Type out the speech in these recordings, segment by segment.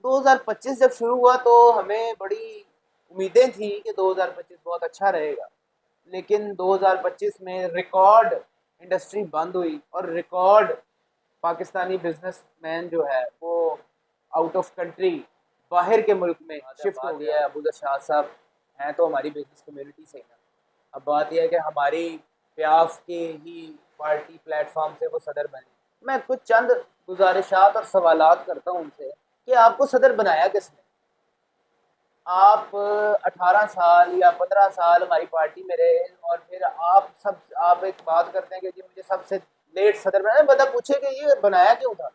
2025 जब शुरू हुआ तो हमें बड़ी उम्मीदें थी कि 2025 बहुत अच्छा रहेगा, लेकिन 2025 में रिकॉर्ड इंडस्ट्री बंद हुई और रिकॉर्ड पाकिस्तानी बिजनेसमैन जो है वो आउट ऑफ कंट्री, बाहर के मुल्क में शिफ्ट हो गया है। अबूजर शाह साहब हैं तो हमारी बिजनेस कम्युनिटी से ही ना। अब बात यह है कि हमारी प्याफ के ही पार्टी प्लेटफॉर्म से वो सदर बने। मैं कुछ चंद गुजारिशात और सवालात करता हूँ उनसे कि आपको सदर बनाया किसने? आप 18 साल या 15 साल हमारी पार्टी में रहे और फिर आप एक बात करते हैं कि जी मुझे सबसे लेट सदर बनाया। बंदा पूछे कि ये बनाया क्यों था?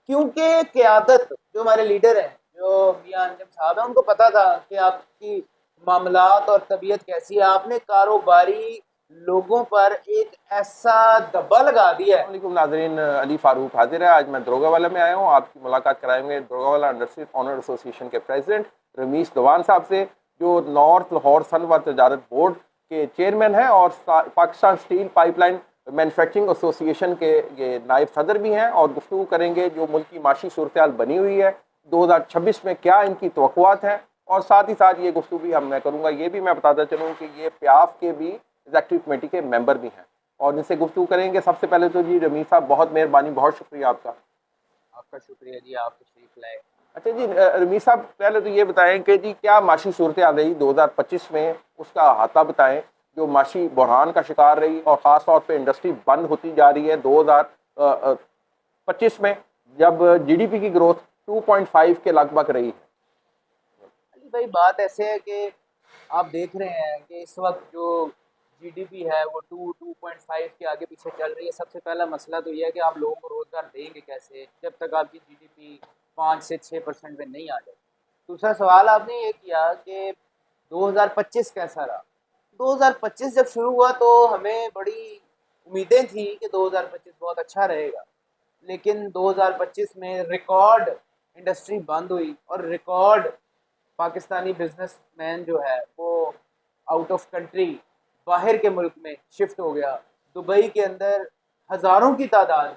क्योंकि क़यादत जो हमारे लीडर हैं, जो मियां अंजुम साहब हैं, उनको पता था कि आपकी मामलात और तबीयत कैसी है। आपने कारोबारी लोगों पर एक ऐसा दब्बा लगा दिया है। वालेकुम नाज़रीन, अली फारूक हाजिर है। आज मैं दरोगावाला में आया हूँ। आपकी मुलाकात कराएंगे दरोगावाला इंडस्ट्री ऑनर एसोसिएशन के प्रेसिडेंट रमीश दवान साहब से, जो नॉर्थ लाहौर सन व तजारत बोर्ड के चेयरमैन हैं और Pakistan steel pipeline manufacturing association के ये नायब सदर भी हैं। और गुफ्तगू करेंगे जो मुल्क की माशी सूरत हाल बनी हुई है 2026 में, क्या इनकी तवक्कुआत हैं। और साथ ही साथ ये गुफ्तगू भी मैं करूँगा। ये भी मैं बताता चलूँ कि ये प्याफ के भी एग्जीक्यूटिव कमेटी के मेंबर भी हैं और इनसे गुफ्तगू करेंगे। सबसे पहले तो जी रमीश साहब, बहुत मेहरबानी, बहुत शुक्रिया आपका। आपका शुक्रिया जी, आप तशरीफ लाए। अच्छा जी रमीश साहब, पहले तो ये बताएं कि जी क्या माशी सूरत हाल रही 2025 में, उसका अहाता बताएं। जो माशी बहरान का शिकार रही और ख़ास तौर पे इंडस्ट्री बंद होती जा रही है 2025 में, जब जीडीपी की ग्रोथ 2.5 के लगभग रही है। अली भाई, बात ऐसे है कि आप देख रहे हैं कि इस वक्त जो जीडीपी है वो 2.5 के आगे पीछे चल रही है। सबसे पहला मसला तो यह है कि आप लोगों को रोज़गार देंगे कैसे जब तक आपकी जीडीपी 5 से 6% में नहीं आ जाए। दूसरा सवाल आपने ये किया कि 2025 कैसा रहा। 2025 जब शुरू हुआ तो हमें बड़ी उम्मीदें थी कि 2025 बहुत अच्छा रहेगा, लेकिन 2025 में रिकॉर्ड इंडस्ट्री बंद हुई और रिकॉर्ड पाकिस्तानी बिजनेसमैन जो है वो आउट ऑफ कंट्री, बाहर के मुल्क में शिफ्ट हो गया। दुबई के अंदर हज़ारों की तादाद में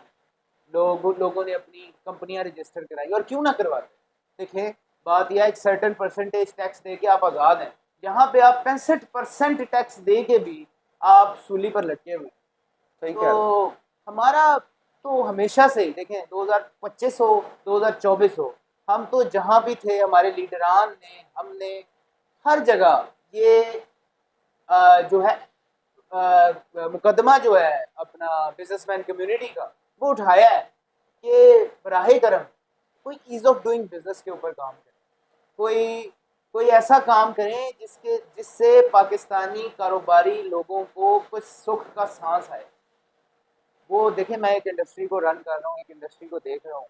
लोगों ने अपनी कंपनियां रजिस्टर कराई, और क्यों ना करवाते। देखें, बात यह एक सर्टन परसेंटेज टैक्स दे के आप आज़ाद हैं। यहाँ पे आप 65% टैक्स दे के भी आप सूली पर लटके हुए। सही कह रहे हैं। तो हमारा तो हमेशा से ही देखें, 2025 हो 2024 हो, हम तो जहाँ भी थे हमारे लीडरान ने, हमने हर जगह ये जो है मुकदमा जो है अपना बिजनेसमैन कम्युनिटी का, वो उठाया है कि बराहे करम कोई ईज ऑफ डूइंग बिजनेस के ऊपर काम करें। कोई कोई ऐसा काम करें जिससे पाकिस्तानी कारोबारी लोगों को कुछ सुख का सांस आए। वो देखें, मैं एक इंडस्ट्री को रन कर रहा हूँ, एक इंडस्ट्री को देख रहा हूँ।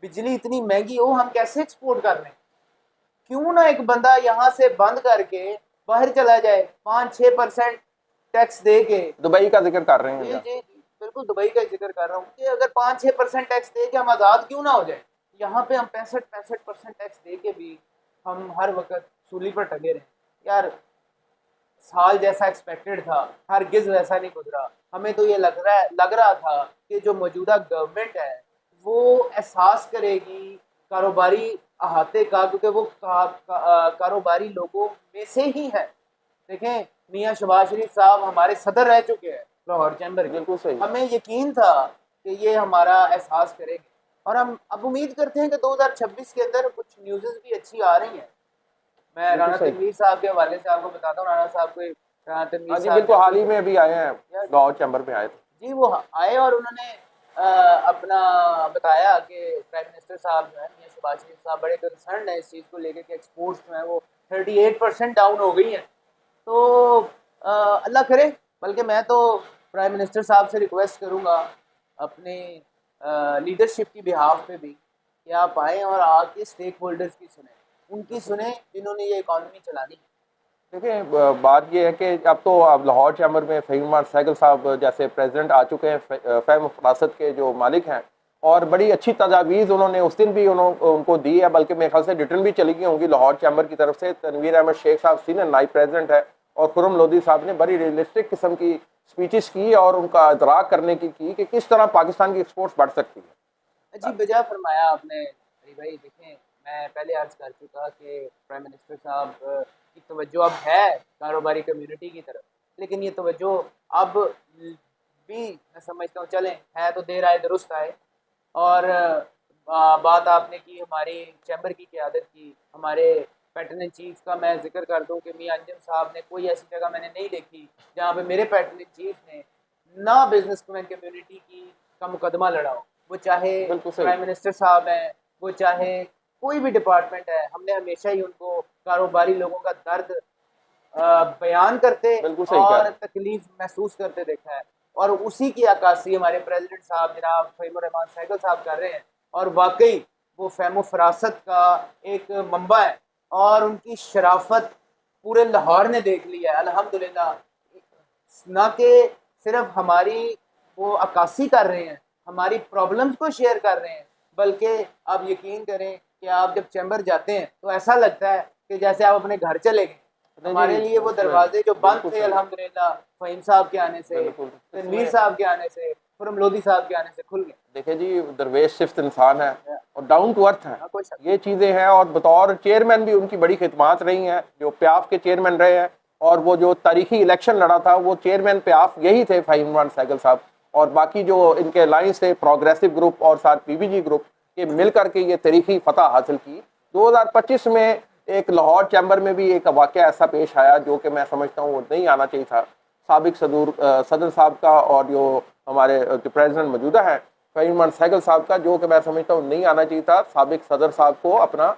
बिजली इतनी महंगी हो, हम कैसे एक्सपोर्ट कर रहे हैं? क्यों ना एक बंदा यहाँ से बंद करके बाहर चला जाए 5-6% टैक्स दे के। दुबई का जिक्र कर रहे हैं जी क्या? जी जी, बिल्कुल दुबई का जिक्र कर रहा हूँ कि अगर 5-6% टैक्स दे के हम आज़ाद क्यों ना हो जाए। यहाँ पे हम 65% टैक्स दे के भी हम हर वक्त सूली पर टंगे रहे। यार, साल जैसा एक्सपेक्टेड था हरगिज वैसा नहीं गुजरा। हमें तो ये लग रहा था कि जो मौजूदा गवर्नमेंट है वो एहसास करेगी कारोबारी अहाते का, क्योंकि वो कारोबारी लोगों में से ही है। देखें, मियां शहबाज शरीफ साहब हमारे सदर रह चुके हैं लाहौर चैम्बर के। बिल्कुल सही। हमें यकीन था कि ये हमारा एहसास करेंगे, और हम अब उम्मीद करते हैं कि 2026 के अंदर कुछ न्यूज़ भी अच्छी आ रही हैं। मैं बिल्कुल राना सही। तनवीर साहब के हवाले से आपको बताता हूँ। राना साहब को, राना तनवीर हाँ जी, साहब ने बिल्कुल हाल ही अपनी, में अभी आए हैं, लाहौर चैम्बर में आए थे। जी वो आए और उन्होंने अपना बताया कि प्राइम मिनिस्टर साहब जो है मियां शहबाज शरीफ साहब बड़े कंसर्न है इस चीज़ को लेकर कि एक्सपोर्ट्स जो है वो 38% डाउन हो गई हैं। तो अल्लाह करे। बल्कि मैं तो प्राइम मिनिस्टर साहब से रिक्वेस्ट करूँगा अपने लीडरशिप की बिहाफ पे भी कि आप आएँ और आके स्टेक होल्डर्स की सुने, उनकी सुने जिन्होंने ये इकॉनमी चलानी है। देखिए, बात ये है कि अब तो अब लाहौर चैम्बर में फ़हीम सैगल साहब जैसे प्रेसिडेंट आ चुके हैं, फ़ैम फरासत के जो मालिक हैं, और बड़ी अच्छी तजावीज़ उन्होंने उस दिन भी उनको दी है, बल्कि मेरे ख्याल से रिटर्न भी चली गई होंगी लाहौर चैम्बर की तरफ से। तनवीर अहमद शेख साहब सीनियर नाइब प्रेसिडेंट है, और खुरम लोधी साहब ने बड़ी रियलिस्टिक किस्म की स्पीचेस की और उनका इदराक करने की कि किस तरह पाकिस्तान की एक्सपोर्ट्स बढ़ सकती है। जी, बजा फरमाया आपने अली भाई। देखें, मैं पहले अर्ज कर चुका कि प्राइम मिनिस्टर साहब की तवज्जो अब है कारोबारी कम्युनिटी की तरफ, लेकिन ये तवज्जो अब भी मैं समझता हूँ चलें है तो देर आए दुरुस्त आए। और बात आपने की हमारी चैम्बर की क़यादत की, हमारे पैटर्न इन चीफ का मैं जिक्र कर दूं कि मियां अंजुम साहब ने कोई ऐसी जगह मैंने नहीं देखी जहाँ पे मेरे पैटर्न इन चीफ ने ना बिजनेसमैन कम्युनिटी की का मुकदमा लड़ा हो, वो चाहे बिल्कुल सही। प्राइम मिनिस्टर साहब हैं, वो चाहे कोई भी डिपार्टमेंट है, हमने हमेशा ही उनको कारोबारी लोगों का दर्द बयान करते बिल्कुल सही कह रहे और हैं। तकलीफ महसूस करते देखा है। और उसी की अक्कासी हमारे प्रेसिडेंट साहब जनाब फ़हीमुर रहमान सहगल साहब कर रहे हैं, और वाकई वो फ़हम फरासत का एक मंबा है और उनकी शराफत पूरे लाहौर ने देख लिया है अल्हम्दुलिल्लाह। ना कि सिर्फ हमारी वो अक्कासी कर रहे हैं, हमारी प्रॉब्लम्स को शेयर कर रहे हैं, बल्कि आप यकीन करें कि आप जब चैम्बर जाते हैं तो ऐसा लगता है कि जैसे आप अपने घर चले गए। नहीं हमारे नहीं, लिए वो उसमें दरवाजे जो बंद बिल्कुल थे सही, अल्हम्दुलिल्लाह फ़हीम साहब के आने से, बिल्कुल तनवीर इसमें साहब के आने से, खुरम लोधी साहब के आने से खुल गए। देखिए जी, दरवेश सिफ्त इंसान है और डाउन टू अर्थ है, हाँ, कोई शक ये चीज़ें हैं। और बतौर चेयरमैन भी उनकी बड़ी खिदमात रही हैं, जो प्याफ के चेयरमैन रहे हैं। और वो जो तारीखी इलेक्शन लड़ा था वो चेयरमैन प्याफ यही थे, फ़हीम रहमान सहगल साहब। और बाकी जो इनके अलाइंस थे, प्रोग्रेसिव ग्रुप और साथ पीबीजी ग्रुप, ये मिल करके ये तारीखी फतह हासिल की। 2025 में एक लाहौर चैम्बर में भी एक वाक़या ऐसा पेश आया जो कि मैं समझता हूँ वो नहीं आना चाहिए था। साबिक सदर साहब का और जो हमारे जो प्रेसिडेंट मौजूदा है फ़हीम रहमान सहगल साहब का, जो कि मैं समझता हूँ नहीं आना चाहिए था। साबिक सदर साहब को अपना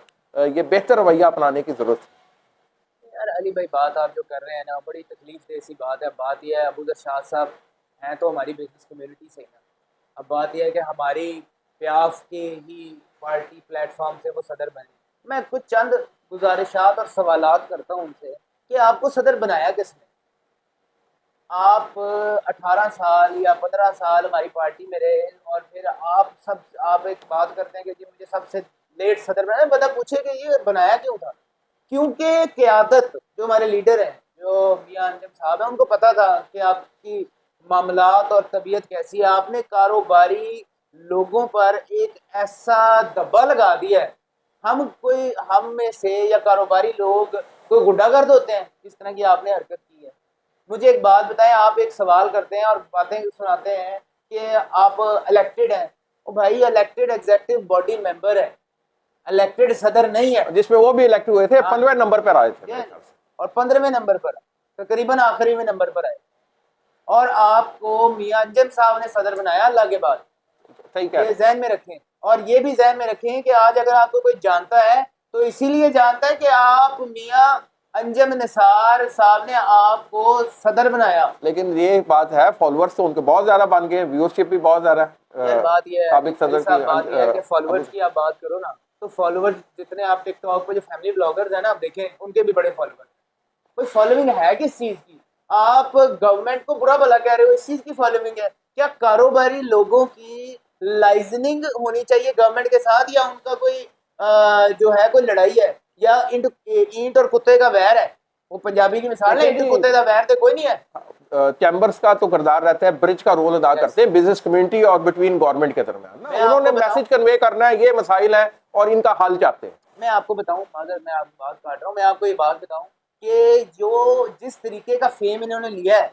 ये बेहतर रवैया अपनाने की ज़रूरत है। यार अली भाई, बात आप जो कर रहे हैं ना, बड़ी तकलीफ दे सी बात है। बात यह है, अबूजर शाह साहब हैं तो हमारी बिजनेस कम्युनिटी से ही ना। अब बात यह है कि हमारी प्याफ के ही पार्टी प्लेटफॉर्म से वो सदर बने। मैं कुछ चंद गुजारिशात और सवालात करता हूँ उनसे कि आपको सदर बनाया किसने? आप 18 साल या 15 साल हमारी पार्टी में रहे और फिर आप एक बात करते हैं कि जी मुझे सबसे लेट सदर बनाया। बता पूछे कि ये बनाया क्यों था? क्योंकि क़यादत जो हमारे लीडर हैं, जो मियां अंजुम साहब हैं, उनको पता था कि आपकी मामलात और तबीयत कैसी है। आपने कारोबारी लोगों पर एक ऐसा दब्बा लगा दिया है, हम में से या कारोबारी लोग कोई गुंडागर्द होते हैं, इस तरह की आपने हरकत की है। मुझे एक बात बताएं, आप एक सवाल करते हैं और बातें सुनाते हैं कि आप इलेक्टेड हैं। ओ भाई, इलेक्टेड एग्जीक्यूटिव बॉडी मेंबर है, इलेक्टेड सदर नहीं है। जिसमें वो भी इलेक्ट हुए थे, हाँ, 15वें नंबर पर आए थे मेरे ख्याल से। और 15वें नंबर पर, तकरीबन आखिरी में नंबर पर आए, और आपको मियां अंजुम साहब ने सदर बनाया अल्लाह के बाद। सही कह रहे ये हैं। जहन में रखें, और ये भी जहन में रखें कि आज अगर आपको कोई जानता है तो इसीलिए जानता है कि आप मियां अंजुम निसार साहब ने आपको सदर बनाया। लेकिन ये बात है, फॉलोअर्स तो उनके बहुत ज्यादा बन गए, व्यूअरशिप भी बहुत ज्यादा यार है। बात ये है साबिक अली सदर साहब, बात ये है कि की फॉलोअर्स की आप बात करो ना, तो फॉलोअर्स जितने आप टिकटॉक पे जो फैमिली ब्लॉगर्स हैं ना, आप देखें उनके भी बड़े फॉलोअर्स। कोई फॉलोइंग है किस चीज की? आप गवर्नमेंट को बुरा भला कह रहे हो, इस चीज की फॉलोइंग है क्या? कारोबारी लोगों की लाइजनिंग होनी चाहिए गवर्नमेंट के साथ, या उनका कोई जो है कोई लड़ाई है, या ईंट और कुत्ते का वैर है? वो पंजाबी की मिसाल है, ईंट कुत्ते का वैर तो कोई नहीं है। चैम्बर्स का तो किरदार रहता है, ब्रिज का रोल अदा करते हैं बिजनेस कम्युनिटी और बिटवीन गवर्नमेंट के दरमियान ना। उन्होंने मैसेज कन्वे करना है, ये मसाइल है और इनका हल चाहते हैं। मैं आपको बताऊं, अगर मैं आपको बात काट रहा हूँ, मैं आपको ये बात बताऊं कि जो जिस तरीके का फेम इन्होंने लिया है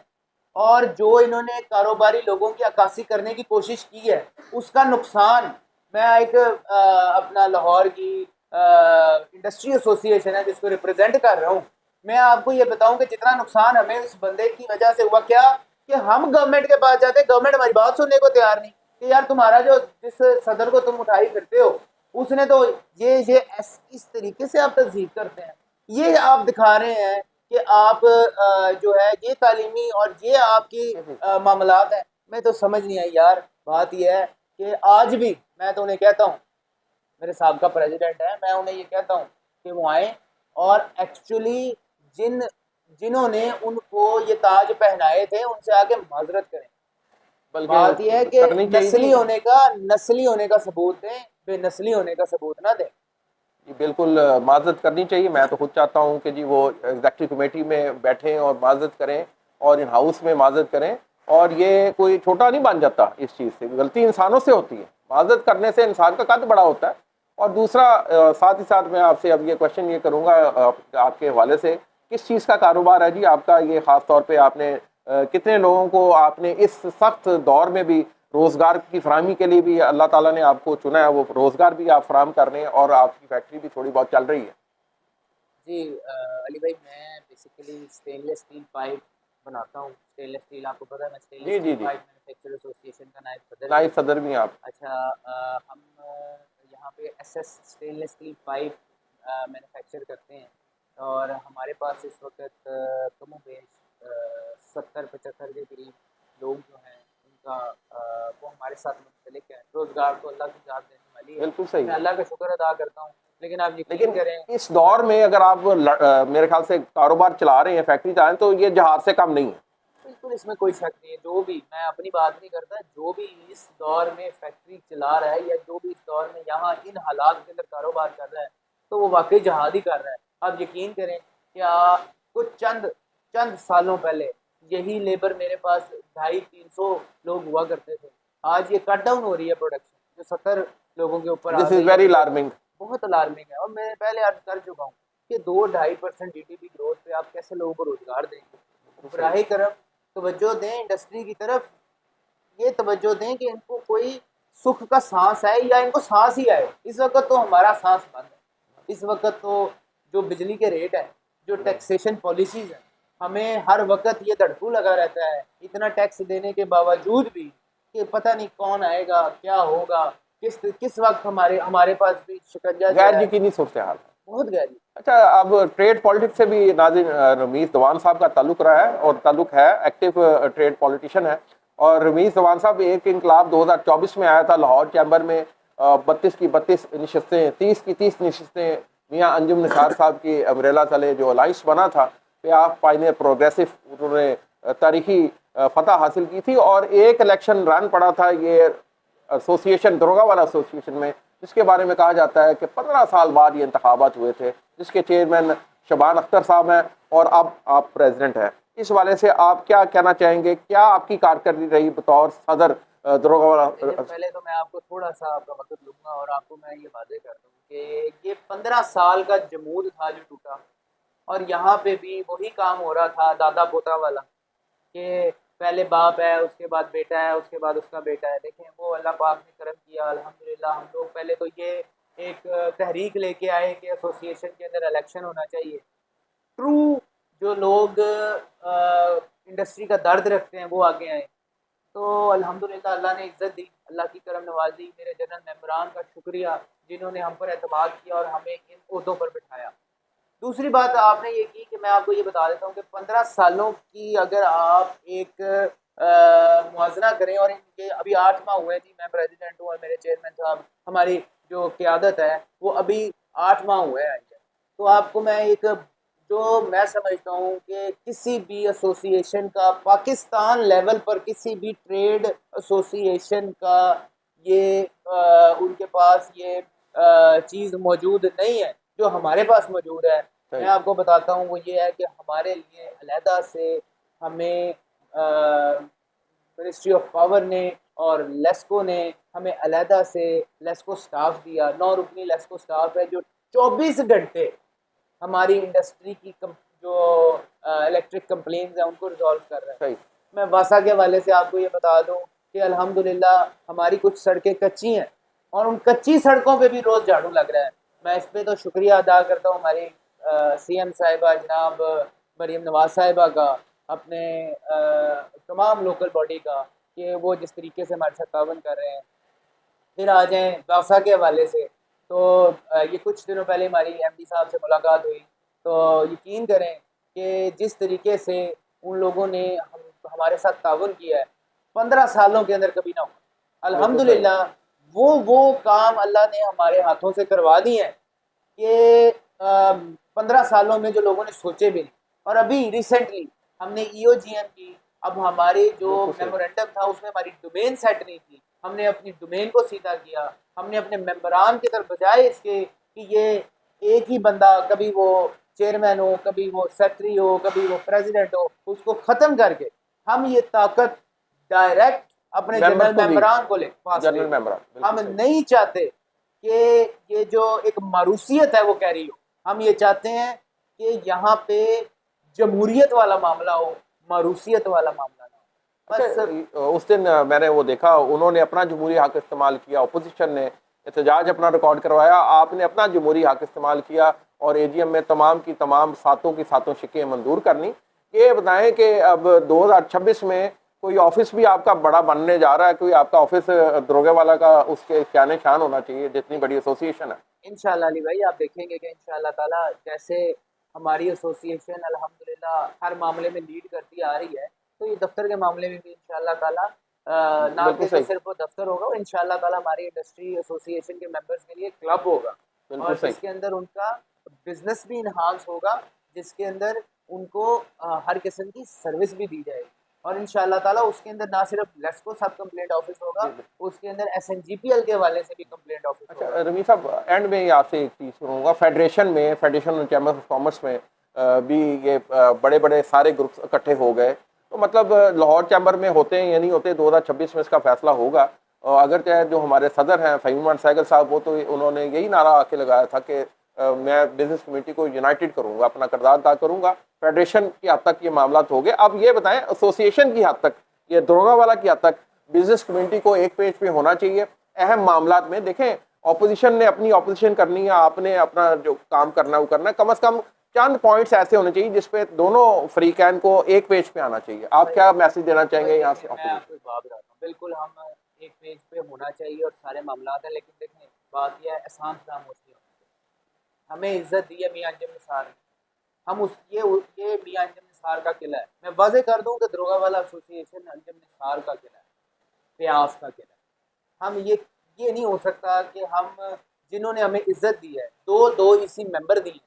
और जो इन्होंने कारोबारी लोगों की अक्कासी करने की कोशिश की है, उसका नुकसान मैं एक अपना लाहौर की इंडस्ट्री एसोसिएशन है जिसको रिप्रेजेंट कर रहा हूँ, मैं आपको ये बताऊं कि जितना नुकसान हमें उस बंदे की वजह से हुआ, क्या कि हम गवर्नमेंट के पास जाते हैं, गवर्नमेंट हमारी बात सुनने को तैयार नहीं कि यार तुम्हारा जो जिस सदर को तुम उठाई फिरते हो उसने तो ये इस तरीके से आप तस्दीक करते हैं। ये आप दिखा रहे हैं कि आप जो है ये तालीमी और ये आपकी मामलात हैं। मैं तो समझ नहीं आई यार। बात यह है कि आज भी मैं तो उन्हें कहता हूँ, मेरे साहब का प्रेसिडेंट है, मैं उन्हें ये कहता हूँ कि वो आए और एक्चुअली जिन्होंने उनको ये ताज पहनाए थे उनसे आके माजरत करें। बात यह है कि नस्ली होने का सबूत दें, बेनस्ली होने का सबूत ना दें। जी बिल्कुल, माजरत करनी चाहिए। मैं तो खुद चाहता हूँ कि जी वो एग्जीक्यूटिव कमेटी में बैठें और माजरत करें और इन हाउस में माजरत करें। और ये कोई छोटा नहीं बन जाता इस चीज़ से, गलती इंसानों से होती है। माजरत करने से इंसान का कद बड़ा होता है और दूसरा साथ ही साथ मैं आपसे अब ये क्वेश्चन ये करूँगा आपके हवाले से, किस चीज़ का कारोबार है जी आपका ये, ख़ास तौर पे आपने कितने लोगों को आपने इस सख्त दौर में भी रोज़गार की फराहमी के लिए भी अल्लाह ताला ने आपको चुना है, वो रोज़गार भी आप फराहम कर रहे हैं और आपकी फैक्ट्री भी थोड़ी बहुत चल रही है? जी अली भाई, मैं बेसिकली स्टेनलेस स्टील पाइप बनाता हूँ। स्टेनलेस स्टील, आपको पता है मैं स्टेनलेस जी स्टील जी जी। पाइप मैन्युफैक्चर एसोसिएशन का नायब सदर भी नाइब हूँ। सदर भी हैं आप? अच्छा, हम यहाँ पे SS stainless steel pipe manufacture करते हैं और हमारे पास इस वक्त कमोबेश 70-75 के करीब लोग जो हैं उनका वो हमारे साथ मुंसलिक हैं। रोज़गार तो अल्लाह की ज़ात देने वाली है, बिल्कुल सही मैं है। अल्लाह का शुक्र अदा करता हूँ। लेकिन आप यकीन लेकिन करें, इस दौर में अगर आप मेरे ख्याल से कारोबार चला रहे हैं, फैक्ट्री चला रहे हैं, तो ये जहाज से कम नहीं है। बिल्कुल इसमें कोई शक नहीं है। जो भी, मैं अपनी बात नहीं करता, जो भी इस दौर में फैक्ट्री चला रहा है या जो भी इस दौर में यहाँ इन हालात के अंदर कारोबार कर रहा है, तो वो वाकई जहाद ही कर रहा है। आप यकीन करें, क्या कुछ चंद चंद सालों पहले यही लेबर मेरे पास 250-300 लोग हुआ करते थे। आज ये कट डाउन हो रही है प्रोडक्शन, जो 70 लोगों के ऊपर आ दिस इज गई है। Very alarming. बहुत अलार्मिंग है और मैं पहले अर्ज कर चुका हूँ कि 2-2.5% जीडीपी ग्रोथ पे आप कैसे लोगों को रोजगार देंगे। बराह करम तवज्जो दें इंडस्ट्री की तरफ, ये तवज्जो दें कि इनको कोई सुख का सांस आए या इनको सांस ही आए। इस वक्त तो हमारा सांस बंद है। इस वक्त तो जो बिजली के रेट है, जो टैक्सेशन पॉलिसीज है, हमें हर वक्त ये धड़कू लगा रहता है इतना टैक्स देने के बावजूद भी कि पता नहीं कौन आएगा, क्या होगा, किस वक्त हमारे हमारे पास भी शिकंजा जो गैर है यकीनी सूरत हाल है। बहुत गहरी। अच्छा, अब ट्रेड पॉलिटिक्स से भी नाज़िर रमीज़ दवान साहब का ताल्लुक रहा है और ताल्लुक है, एक्टिव ट्रेड पॉलिटिशियन है। और रमीज़ दवान साहब एक इनकलाब 2024 में आया था लाहौर चैम्बर में, 32 की 32 नशस्तें, 30 की 30 नशस्तें मियाँ अंजुम निसार साहब की अम्ब्रेला तले जो अलाइंस बना था, पे आप पाइनियर प्रोग्रेसिव, उन्होंने तारीखी फतह हासिल की थी और एक इलेक्शन रन पड़ा था ये एसोसिएशन, दरोगा वाला एसोसिएशन में, जिसके बारे में कहा जाता है कि 15 साल बाद ये इंतखाबात हुए थे, जिसके चेयरमैन शबान अख्तर साहब हैं और अब आप प्रेसिडेंट हैं। इस वाले से आप क्या कहना चाहेंगे, क्या आपकी कारकर्दगी रही बतौर सदर दरोगा वाला? पहले तो मैं आपको थोड़ा सा आपका वक्त लूंगा और आपको मैं ये वादे कर दूं कि ये 15 साल का जमूद था जो टूटा, और यहाँ पे भी वही काम हो रहा था दादा पोता वाला, कि पहले बाप है, उसके बाद बेटा है, उसके बाद उसका बेटा है। देखें, वो अल्लाह पाक ने करम किया अल्हम्दुलिल्लाह। हम लोग पहले तो ये एक तहरीक लेके आए कि एसोसिएशन के अंदर इलेक्शन होना चाहिए। ट्रू जो लोग इंडस्ट्री का दर्द रखते हैं वो आगे आए, तो अल्हम्दुलिल्लाह अल्लाह ने इज़्ज़त दी, अल्लाह की करम नवाजी। मेरे जनरल मेंबरान का शुक्रिया जिन्होंने हम पर एतमाद किया और हमें इन ओहदों पर बिठाया। दूसरी बात आपने ये की कि मैं आपको ये बता देता हूँ कि 15 सालों की अगर आप एक मुआवजना करें, और इनके अभी 8 माह हुए जी, मैं प्रेसिडेंट हूँ और मेरे चेयरमैन साहब, हमारी जो क़यादत है वो अभी 8 माह हुए हैं। तो आपको मैं एक, जो मैं समझता हूँ कि किसी भी एसोसिएशन का पाकिस्तान लेवल पर, किसी भी ट्रेड एसोसिएशन का ये उनके पास ये चीज़ मौजूद नहीं है जो हमारे पास मौजूद है। मैं आपको बताता हूँ वो ये है कि हमारे लिए अलहदा से हमें मिनिस्ट्री ऑफ पावर ने और लेस्को ने हमें अलहदा से लेस्को स्टाफ दिया। 9 रुकनी लेस्को स्टाफ है जो 24 घंटे हमारी इंडस्ट्री की जो इलेक्ट्रिक कंप्लेंट्स हैं उनको रिजॉल्व कर रहा है। मैं वासा के हवाले से आपको ये बता दूं कि अल्हम्दुलिल्लाह हमारी कुछ सड़कें कच्ची हैं और उन कच्ची सड़कों पे भी रोज़ झाड़ू लग रहा है। मैं इस पर तो शुक्रिया अदा करता हूँ हमारी सीएम साहिबा जनाब मरीम नवाज साहिबा का, अपने तमाम लोकल बॉडी का, कि वो जिस तरीके से हमारे साथ तावन कर रहे हैं। फिर आ जाएँ वासा के हवाले से, तो ये कुछ दिनों पहले हमारी एमडी साहब से मुलाकात हुई, तो यकीन करें कि जिस तरीके से उन लोगों ने हमारे साथ ताउन किया है 15 सालों के अंदर कभी ना हुआ। अल्हम्दुलिल्लाह वो काम अल्लाह ने हमारे हाथों से करवा दिए हैं कि 15 सालों में जो लोगों ने सोचे भी नहीं। और अभी रिसेंटली हमने ईओजीएम की, अब हमारे जो मेमोरेंडम था उसमें हमारी डोमेन सेट नहीं थी, हमने अपनी डोमेन को सीधा किया। हमने अपने मेंबरान की तरफ, बजाय इसके कि ये एक ही बंदा, कभी वो चेयरमैन हो, कभी वो सेक्रेटरी हो, कभी वो प्रेसिडेंट हो, उसको ख़त्म करके हम ये ताकत डायरेक्ट अपने जनरल मेंबरान को ले पास ले। हम नहीं चाहते कि ये जो एक मारूसियत है वो कैरी हो। हम ये चाहते हैं कि यहाँ पे जमहूरियत वाला मामला हो, मारूसियत वाला मामला ना हो। बस अच्छा, उस दिन मैंने वो देखा, उन्होंने अपना जमहूरी हक इस्तेमाल किया, अपोजिशन ने एहतजाज अपना रिकॉर्ड करवाया, आपने अपना जमहूरी हक इस्तेमाल किया और एजीएम में तमाम की तमाम सातों की सातों शिकें मंजूर करनी। ये बताएं कि अब 2026 में कोई ऑफिस भी आपका बड़ा बनने जा रहा है, कोई आपका ऑफिस दरोगे वाला का उसके शान शान होना चाहिए, जितनी बड़ी एसोसिएशन है। इंशाल्लाह अली भाई, आप देखेंगे कि इंशाल्लाह ताला जैसे हमारी एसोसिएशन अल्हम्दुलिल्लाह हर मामले में लीड करती आ रही है, तो ये दफ्तर के मामले में भी इंशाल्लाह ताला ना बिल्कुल कि जो सही, सिर्फ वो दफ्तर होगा, वो इंशाल्लाह ताला हमारी इंडस्ट्री एसोसिएशन के मेंबर्स के लिए क्लब होगा बिल्कुल और सही। जिसके अंदर उनका बिजनेस भी इन्हांस होगा, जिसके अंदर उनको हर किस्म की सर्विस भी दी जाएगी और इंशाल्लाह ताला उसके अंदर ना सिर्फ लेस्को सब कंप्लेंट ऑफिस होगा, जी, जी। उसके अंदर एसएनजीपीएल के हवाले से भी कंप्लेंट ऑफिस अच्छा होगा। रमीज साहब, एंड में ही आपसे एक चीज़ सुनूंगा, फेडरेशन में, फेडरेशन चैम्बर ऑफ कॉमर्स में भी ये बड़े बड़े सारे ग्रुप्स इकट्ठे हो गए, तो मतलब लाहौर चैम्बर में होते हैं या नहीं होते, 2026 में इसका फैसला होगा। अगर चाहे जो हमारे सदर हैं फ़हीम सहगल साहब, वो तो उन्होंने यही नारा आके लगाया था कि मैं बिजनेस कमेटी को यूनाइटेड करूंगा, अपना किरदार अदा करूंगा। फेडरेशन की हद तक ये मामला हो गए, अब ये बताएं एसोसिएशन की हद तक, ये दरोगा वाला की हद तक बिजनेस कम्युनिटी को एक पेज पे होना चाहिए अहम मामला में। देखें, ऑपोजिशन ने अपनी ऑपोजिशन करनी है, आपने अपना जो काम करना है वो करना है, कम से कम चंद पॉइंट्स ऐसे होने चाहिए जिसपे दोनों फ्रीकैन को एक पेज पे आना चाहिए। आप क्या मैसेज देना चाहेंगे यहाँ से मैं ऑपोजिशन? आपको एक बात बताता हूँ, बिल्कुल हम एक पेज पे होना चाहिए और सारे मामला है, लेकिन देखें बात यह है एहसान फरामोशी होनी चाहिए। हमें इज्जत दी है मियां अंजुम निसार ने, हम उस ये मियां अंजुम निसार का किला है। मैं वाजे कर दूं कि दरोगा वाला एसोसिएशन अंजुम निसार का किला है, प्यास का किला है। हम ये नहीं हो सकता कि हम जिन्होंने हमें इज्जत दी है, दो इसी मेंबर दी है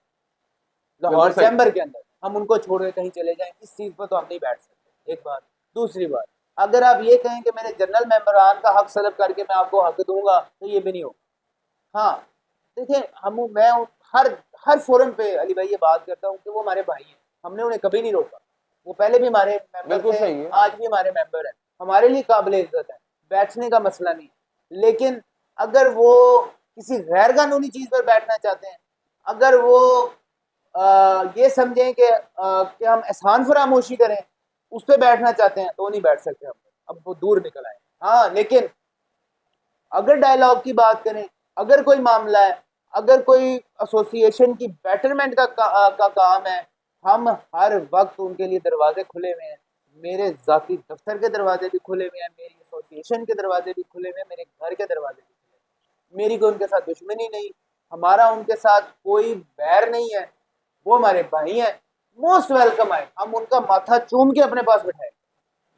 बिल्कुल लाहौर सही। चैम्बर के अंदर, हम उनको छोड़ के कहीं चले जाएं, इस चीज़ पर तो हम नहीं बैठ सकते। एक बात। दूसरी बात, अगर आप ये कहें कि मेरे जनरल मेंबरान का हक सलब करके मैं आपको हक दूंगा, तो ये भी नहीं होगा। हाँ, देखिए मैं हर हर फोरम पे अली भाई ये बात करता हूँ कि वो हमारे भाई हैं, हमने उन्हें कभी नहीं रोका। वो पहले भी हमारे मेंबर बिल्कुल थे, सही है। आज भी हमारे मेंबर हैं, हमारे लिए काबिल इज्जत है, बैठने का मसला नहीं। लेकिन अगर वो किसी गैर कानूनी चीज़ पर बैठना चाहते हैं, अगर वो ये समझें कि हम एहसान फरामोशी करें, उस पर बैठना चाहते हैं, तो नहीं बैठ सकते हम। अब वो दूर निकल आए। हाँ, लेकिन अगर डायलॉग की बात करें, अगर कोई मामला है, अगर कोई एसोसिएशन की बेटरमेंट का काम है, हम हर वक्त उनके लिए दरवाजे खुले हुए हैं। मेरे जाती दफ्तर के दरवाजे भी खुले हुए हैं, मेरी एसोसिएशन के दरवाजे भी खुले हुए हैं, मेरे घर के दरवाजे भी खुले हैं। मेरी कोई उनके साथ दुश्मनी नहीं, हमारा उनके साथ कोई बैर नहीं है, वो हमारे भाई हैं। मोस्ट वेलकम आए, हम उनका माथा चूम के अपने पास बिठाए।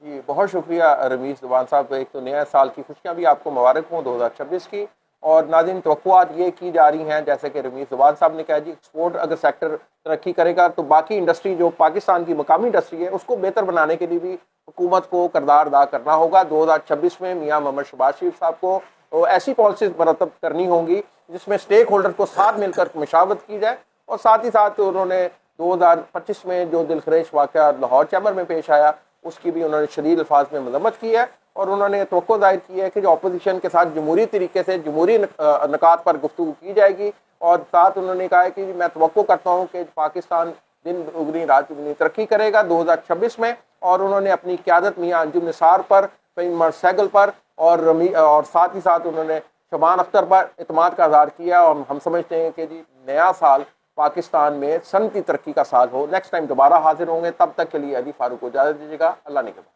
जी, बहुत शुक्रिया रमीज जुबान साहब। एक तो नया साल की खुशियाँ भी आपको मुबारक हों 2026 की। और नाज़रीन, तवक्कुआत ये की जा रही हैं, जैसे कि रमीज जुबान साहब ने कहा जी, एक्सपोर्ट अगर सेक्टर तरक्की करेगा तो बाकी इंडस्ट्री जो पाकिस्तान की मकामी इंडस्ट्री है उसको बेहतर बनाने के लिए भी हुकूमत को किरदार अदा करना होगा। 2026 में मियाँ मोहम्मद शहबाज शरीफ साहब को ऐसी पॉलिसीज मरतब करनी होंगी जिसमें स्टेक होल्डर को साथ मिलकर मशावरत की जाए। और साथ ही साथ उन्होंने 2025 में जो दिलखरेश वाक़या लाहौर चैम्बर में पेश आया, उसकी भी उन्होंने शदीद अल्फाज में मजम्मत की है। और उन्होंने तवक्को ज़ाहिर की है कि जो अपोजिशन के साथ जमहूरी तरीके से जमहूरी नकात पर गुफ्तगू की जाएगी। और साथ उन्होंने कहा है कि मैं तवक्को करता हूँ कि पाकिस्तान दिन दुगनी रात दुगनी तरक्की करेगा 2026 में। और उन्होंने अपनी क़यादत मियाँ अंजुम निसार पर, फ़हीम सहगल पर और साथ ही साथ उन्होंने शबान अख्तर पर एतमाद का इज़हार किया। और हम समझते हैं कि जी, नया साल पाकिस्तान में सनती तरक्की का साल हो। नेक्स्ट टाइम दोबारा हाजिर होंगे, तब तक के लिए अली फारूक को इजाज़त दीजिएगा। अल्लाह ने के बाद।